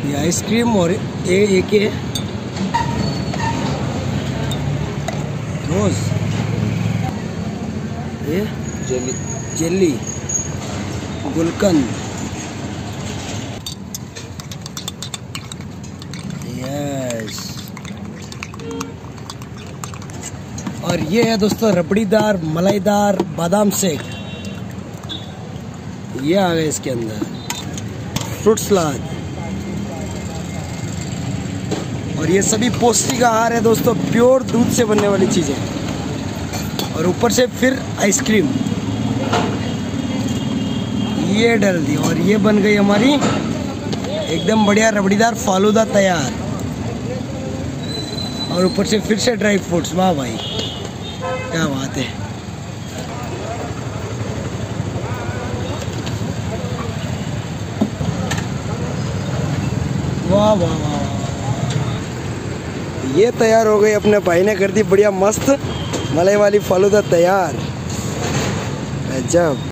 ये आइसक्रीम और एक है रोज, ये जेली गुलकंद, यस। और ये है दोस्तों रबड़ीदार मलाईदार बादाम शेक, ये आ गए इसके अंदर। फ्रूट सलाद, और ये सभी पौष्टिक आहार है दोस्तों, प्योर दूध से बनने वाली चीजें। और ऊपर से फिर आइसक्रीम ये डाल दी, और ये बन गई हमारी एकदम बढ़िया रबड़ीदार फालूदा तैयार। और ऊपर से फिर से ड्राई फ्रूट्स। वाह भाई क्या बात है। वाह वाह वाह, ये तैयार हो गई, अपने भाई ने कर दी बढ़िया मस्त मलाई वाली फालूदा तैयार। गजब।